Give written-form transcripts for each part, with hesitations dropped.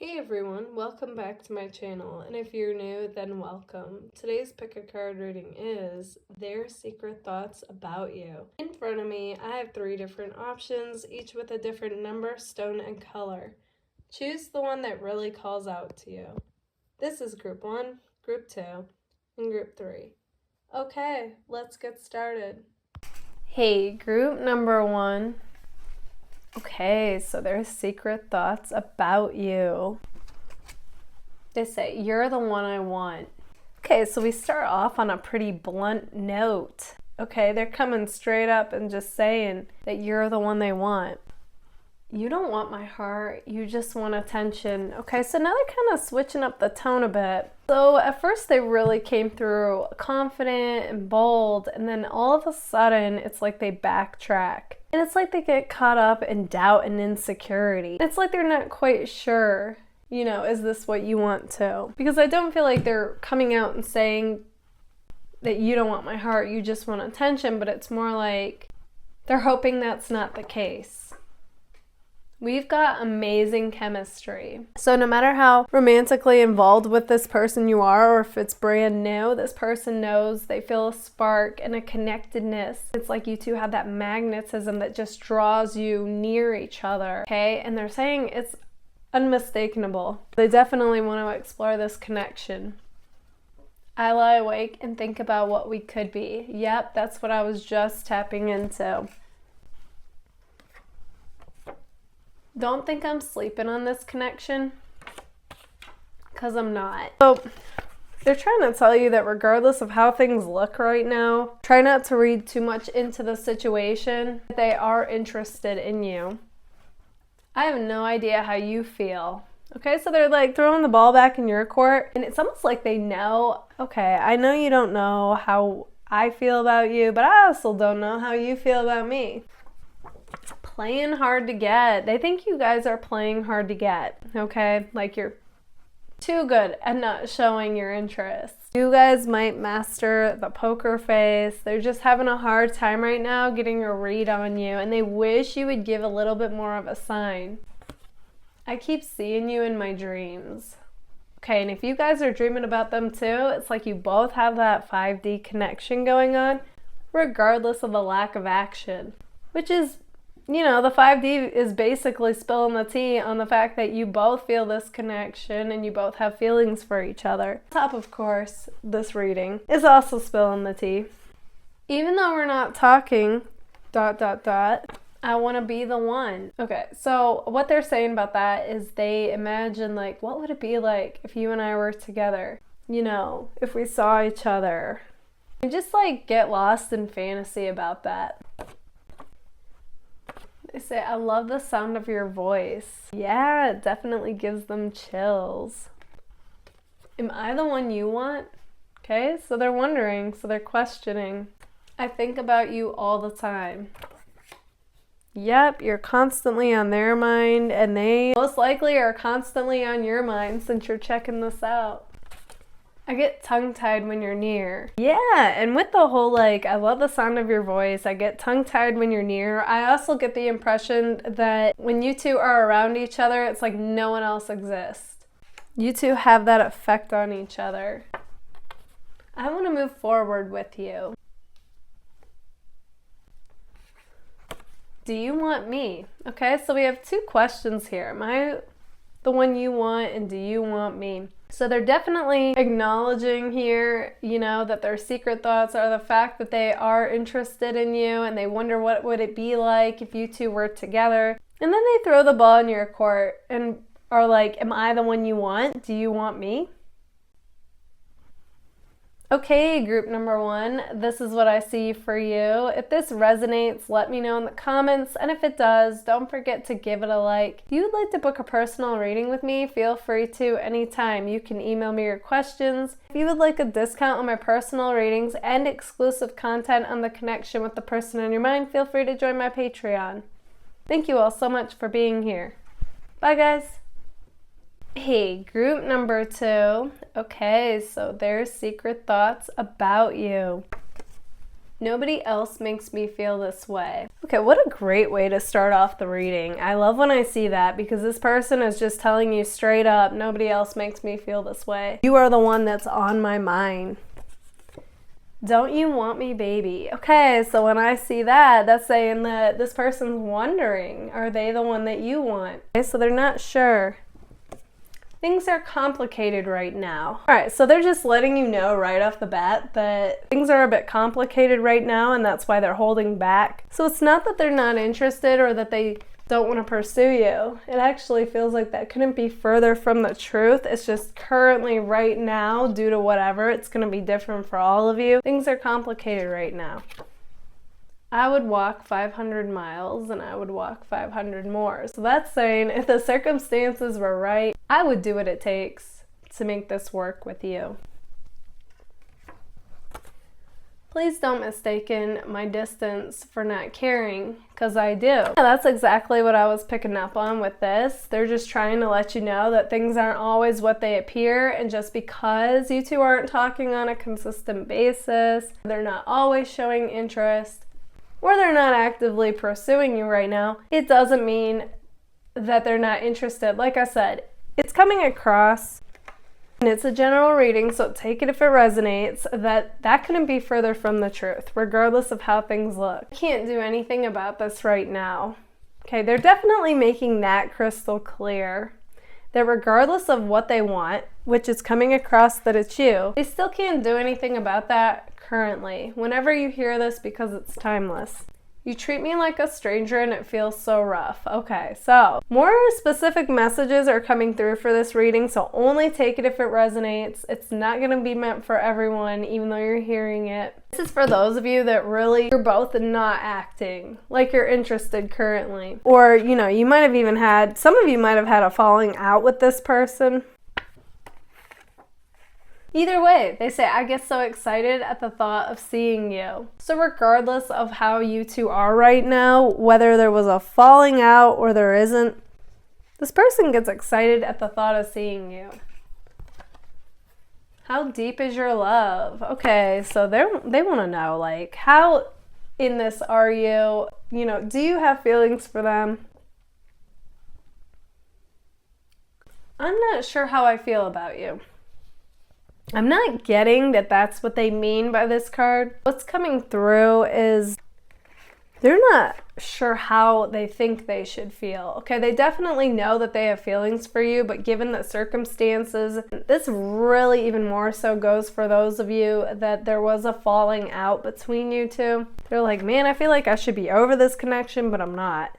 Hey everyone, welcome back to my channel, and if you're new, then welcome. Today's pick a card reading is Their Secret Thoughts About You. In front of me, I have 3 different options, each with a different number, stone, and color. Choose the one that really calls out to you. This is Group 1, Group 2, and Group 3. Okay, let's get started. Hey, Group number 1. Okay, so there's secret thoughts about you. They say, you're the one I want. Okay, so we start off on a pretty blunt note. Okay, they're coming straight up and just saying that you're the one they want. You don't want my heart, you just want attention. Okay, so now they're kind of switching up the tone a bit. So at first they really came through confident and bold, and then all of a sudden it's like they backtrack. And it's like they get caught up in doubt and insecurity. It's like they're not quite sure, is this what you want too? Because I don't feel like they're coming out and saying that you don't want my heart, you just want attention, but it's more like they're hoping that's not the case. We've got amazing chemistry. So no matter how romantically involved with this person you are, or if it's brand new, this person knows they feel a spark and a connectedness. It's like you two have that magnetism that just draws you near each other, okay? And they're saying it's unmistakable. They definitely want to explore this connection. I lie awake and think about what we could be. Yep, that's what I was just tapping into. Don't think I'm sleeping on this connection, because I'm not. So they're trying to tell you that regardless of how things look right now, try not to read too much into the situation. They are interested in you. I have no idea how you feel. Okay, so they're like throwing the ball back in your court, and it's almost like they know, okay, I know you don't know how I feel about you, but I also don't know how you feel about me. Playing hard to get. They think you guys are playing hard to get, okay? Like you're too good at not showing your interest. You guys might master the poker face. They're just having a hard time right now getting a read on you, and they wish you would give a little bit more of a sign. I keep seeing you in my dreams. Okay, and if you guys are dreaming about them too, it's like you both have that 5D connection going on, regardless of the lack of action, which is the 5D is basically spilling the tea on the fact that you both feel this connection and you both have feelings for each other. Top, of course, this reading is also spilling the tea. Even though we're not talking, ... I want to be the one. Okay, so what they're saying about that is they imagine, like, what would it be like if you and I were together? If we saw each other. And just, like, get lost in fantasy about that. They say, I love the sound of your voice. Yeah, it definitely gives them chills. Am I the one you want? Okay, so they're wondering, so they're questioning. I think about you all the time. Yep, you're constantly on their mind, and they most likely are constantly on your mind since you're checking this out. I get tongue-tied when you're near. Yeah, and with the whole, like, I love the sound of your voice, I get tongue-tied when you're near, I also get the impression that when you two are around each other, it's like no one else exists. You two have that effect on each other. I want to move forward with you. Do you want me? Okay, so we have 2 questions here. Am I the one you want, and do you want me? So they're definitely acknowledging here, that their secret thoughts are the fact that they are interested in you and they wonder what would it be like if you two were together. And then they throw the ball in your court and are like, am I the one you want? Do you want me? Okay, group number 1, this is what I see for you. If this resonates, let me know in the comments, and if it does, don't forget to give it a like. If you would like to book a personal reading with me, feel free to anytime. You can email me your questions. If you would like a discount on my personal readings and exclusive content on the connection with the person on your mind, feel free to join my Patreon. Thank you all so much for being here. Bye, guys. Hey, group number 2. Okay, so there's secret thoughts about you. Nobody else makes me feel this way. Okay, what a great way to start off the reading. I love when I see that because this person is just telling you straight up, nobody else makes me feel this way. You are the one that's on my mind. Don't you want me, baby? Okay, so when I see that, that's saying that this person's wondering, are they the one that you want? Okay, so they're not sure. Things are complicated right now. All right, so they're just letting you know right off the bat that things are a bit complicated right now, and that's why they're holding back. So it's not that they're not interested or that they don't want to pursue you. It actually feels like that couldn't be further from the truth. It's just currently right now, due to whatever, it's going to be different for all of you. Things are complicated right now. I would walk 500 miles and I would walk 500 more. So that's saying if the circumstances were right, I would do what it takes to make this work with you. Please don't mistaken my distance for not caring, because I do. Yeah, that's exactly what I was picking up on with this. They're just trying to let you know that things aren't always what they appear, and just because you two aren't talking on a consistent basis, they're not always showing interest, or they're not actively pursuing you right now, it doesn't mean that they're not interested. Like I said, it's coming across, and it's a general reading, so take it if it resonates, that couldn't be further from the truth, regardless of how things look. I can't do anything about this right now. Okay, they're definitely making that crystal clear, that regardless of what they want, which is coming across that it's you, they still can't do anything about that currently. Whenever you hear this, because it's timeless. You treat me like a stranger and it feels so rough. Okay, so more specific messages are coming through for this reading, so only take it if it resonates. It's not going to be meant for everyone, even though you're hearing it. This is for those of you that really, you're both not acting like you're interested currently. Or, you know, you might have even had, some of you might have had a falling out with this person. Either way, they say, I get so excited at the thought of seeing you. So regardless of how you two are right now, whether there was a falling out or there isn't, this person gets excited at the thought of seeing you. How deep is your love? Okay, so they want to know, like, how in this are you? You know, do you have feelings for them? I'm not sure how I feel about you. I'm not getting that that's what they mean by this card. What's coming through is they're not sure how they think they should feel. Okay, they definitely know that they have feelings for you, but given the circumstances, this really even more so goes for those of you that there was a falling out between you two. They're like, man, I feel like I should be over this connection, but I'm not.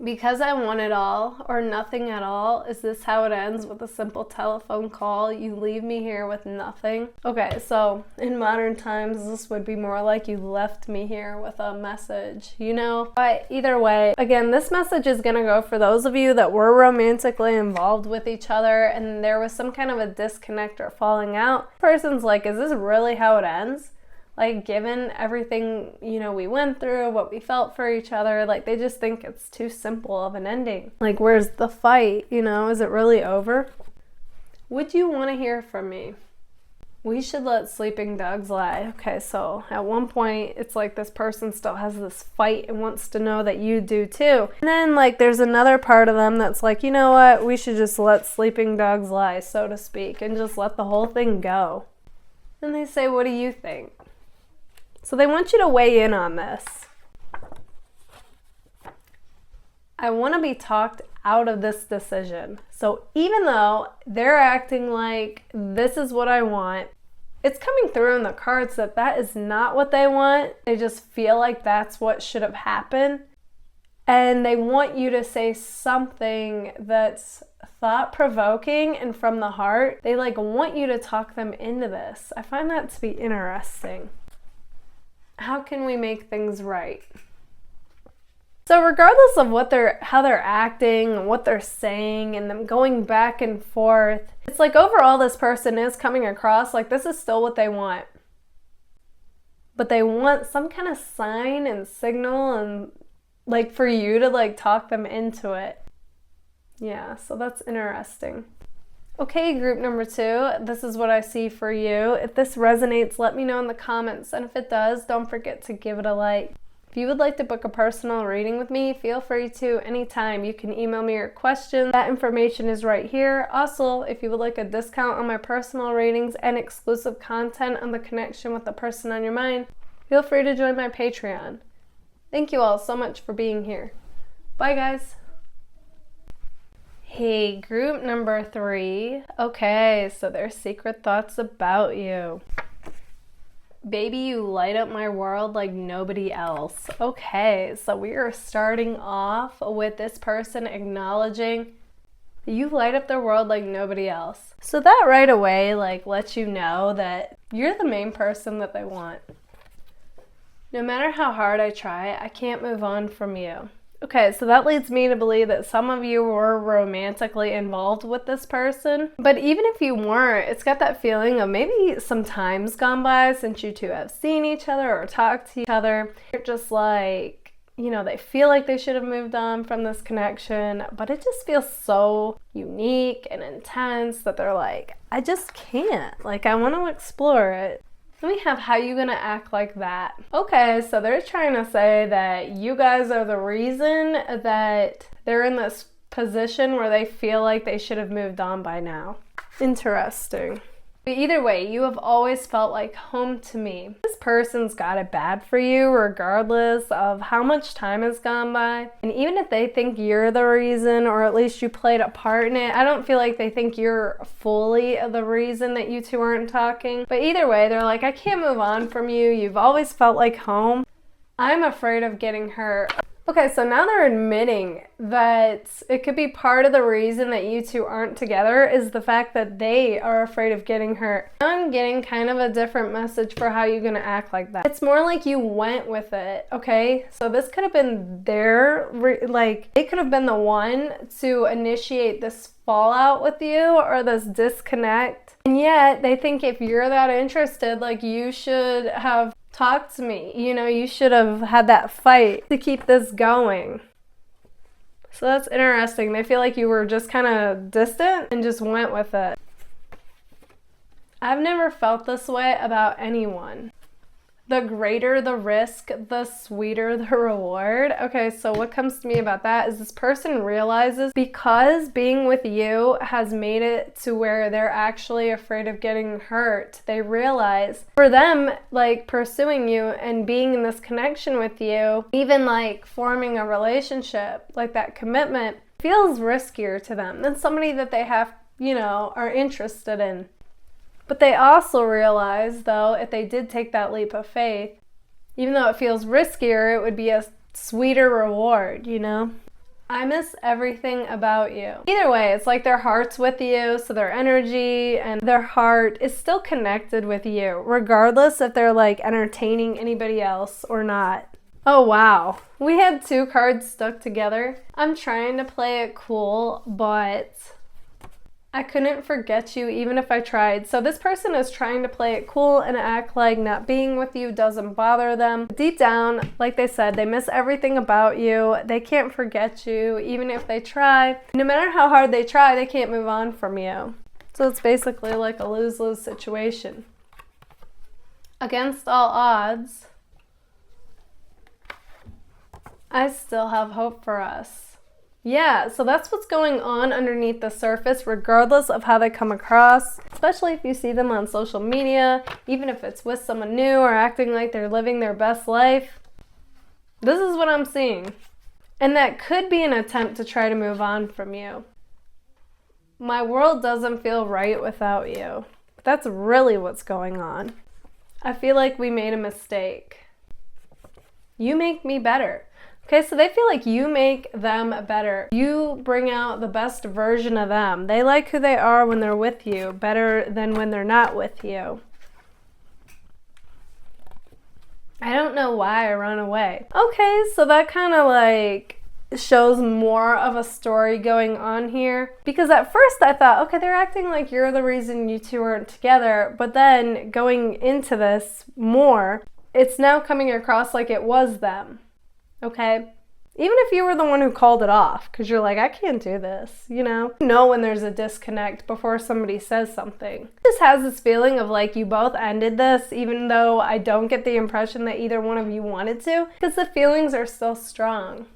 Because I want it all or nothing at all, is this how it ends with a simple telephone call? You leave me here with nothing? Okay, so in modern times, this would be more like you left me here with a message, you know? But either way, again, this message is gonna go for those of you that were romantically involved with each other and there was some kind of a disconnect or falling out. The person's like, is this really how it ends? Like, given everything, you know, we went through, what we felt for each other, like, they just think it's too simple of an ending. Like, where's the fight? You know, is it really over? Would you want to hear from me? We should let sleeping dogs lie. Okay, so at one point, it's like this person still has this fight and wants to know that you do too. And then, like, there's another part of them that's like, you know what? We should just let sleeping dogs lie, so to speak, and just let the whole thing go. And they say, what do you think? So they want you to weigh in on this. I want to be talked out of this decision. So even though they're acting like this is what I want, it's coming through in the cards that that is not what they want. They just feel like that's what should have happened. And they want you to say something that's thought-provoking and from the heart. They like want you to talk them into this. I find that to be interesting. How can we make things right? So regardless of how they're acting and what they're saying and them going back and forth, it's like overall this person is coming across like this is still what they want. But they want some kind of sign and signal and like for you to like talk them into it. Yeah, so that's interesting. Okay, group number 2, this is what I see for you. If this resonates, let me know in the comments, and if it does, don't forget to give it a like. If you would like to book a personal reading with me, feel free to anytime. You can email me your questions. That information is right here. Also, if you would like a discount on my personal readings and exclusive content on the connection with the person on your mind, feel free to join my Patreon. Thank you all so much for being here. Bye, guys. Hey, group number 3. Okay, so there's secret thoughts about you. Baby, you light up my world like nobody else. Okay, so we are starting off with this person acknowledging you light up their world like nobody else. So that right away, lets you know that you're the main person that they want. No matter how hard I try, I can't move on from you. Okay, so that leads me to believe that some of you were romantically involved with this person. But even if you weren't, it's got that feeling of maybe some time's gone by since you two have seen each other or talked to each other. You're just they feel like they should have moved on from this connection, but it just feels so unique and intense that they're like, I just can't. I want to explore it. Then we have how you gonna act like that. Okay, so they're trying to say that you guys are the reason that they're in this position where they feel like they should have moved on by now. Interesting. But either way, you have always felt like home to me. This person's got it bad for you regardless of how much time has gone by. And even if they think you're the reason, or at least you played a part in it, I don't feel like they think you're fully the reason that you two aren't talking. But either way, they're like, I can't move on from you. You've always felt like home. I'm afraid of getting hurt. Okay, so now they're admitting that it could be part of the reason that you two aren't together is the fact that they are afraid of getting hurt. Now I'm getting kind of a different message for how you're gonna act like that. It's more like you went with it, okay? So this could have been they could have been the one to initiate this fallout with you or this disconnect. And yet they think if you're that interested, you should have talk to me. You should have had that fight to keep this going. So that's interesting. They feel like you were just kind of distant and just went with it. I've never felt this way about anyone. The greater the risk, the sweeter the reward. Okay, so what comes to me about that is this person realizes because being with you has made it to where they're actually afraid of getting hurt. They realize for them, pursuing you and being in this connection with you, even forming a relationship, that commitment, feels riskier to them than somebody that they have, are interested in. But they also realize, though, if they did take that leap of faith, even though it feels riskier, it would be a sweeter reward, I miss everything about you. Either way, it's like their heart's with you, so their energy and their heart is still connected with you, regardless if they're entertaining anybody else or not. Oh wow, we had 2 cards stuck together. I'm trying to play it cool, but I couldn't forget you even if I tried. So this person is trying to play it cool and act like not being with you doesn't bother them. Deep down, like they said, they miss everything about you. They can't forget you even if they try. No matter how hard they try, they can't move on from you. So it's basically like a lose-lose situation. Against all odds, I still have hope for us. Yeah, so that's what's going on underneath the surface, regardless of how they come across, especially if you see them on social media, even if it's with someone new or acting like they're living their best life. This is what I'm seeing. And that could be an attempt to try to move on from you. My world doesn't feel right without you. That's really what's going on. I feel like we made a mistake. You make me better. Okay, so they feel like you make them better. You bring out the best version of them. They like who they are when they're with you better than when they're not with you. I don't know why I run away. Okay, so that kind of shows more of a story going on here. Because at first I thought, okay, they're acting like you're the reason you two aren't together. But then going into this more, it's now coming across like it was them. Okay, Even if you were the one who called it off, because you're like, I can't do this, you know? You know when there's a disconnect before somebody says something. It just has this feeling of like you both ended this, even though I don't get the impression that either one of you wanted to, because the feelings are still strong.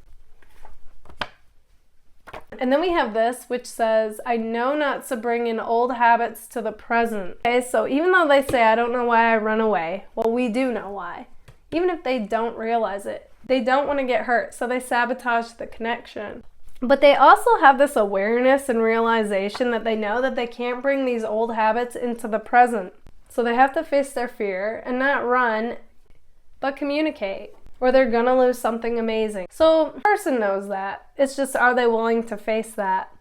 And then we have this, which says, I know not to bring in old habits to the present. Okay, so even though they say, I don't know why I run away, well, we do know why. Even if they don't realize it. They don't want to get hurt, so they sabotage the connection. But they also have this awareness and realization that they know that they can't bring these old habits into the present. So they have to face their fear and not run, but communicate, or they're gonna lose something amazing. So the person knows that. It's just, are they willing to face that?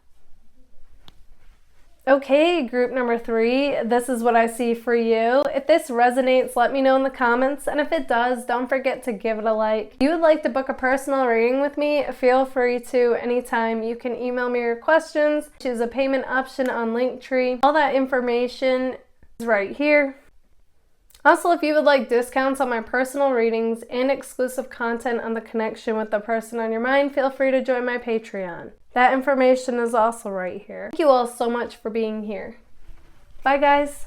Okay, group number 3, this is what I see for you. If this resonates, let me know in the comments, and if it does, don't forget to give it a like. If you would like to book a personal reading with me, feel free to anytime. You can email me your questions, choose a payment option on Linktree. All that information is right here. Also, if you would like discounts on my personal readings and exclusive content on the connection with the person on your mind, feel free to join my Patreon. That information is also right here. Thank you all so much for being here. Bye, guys.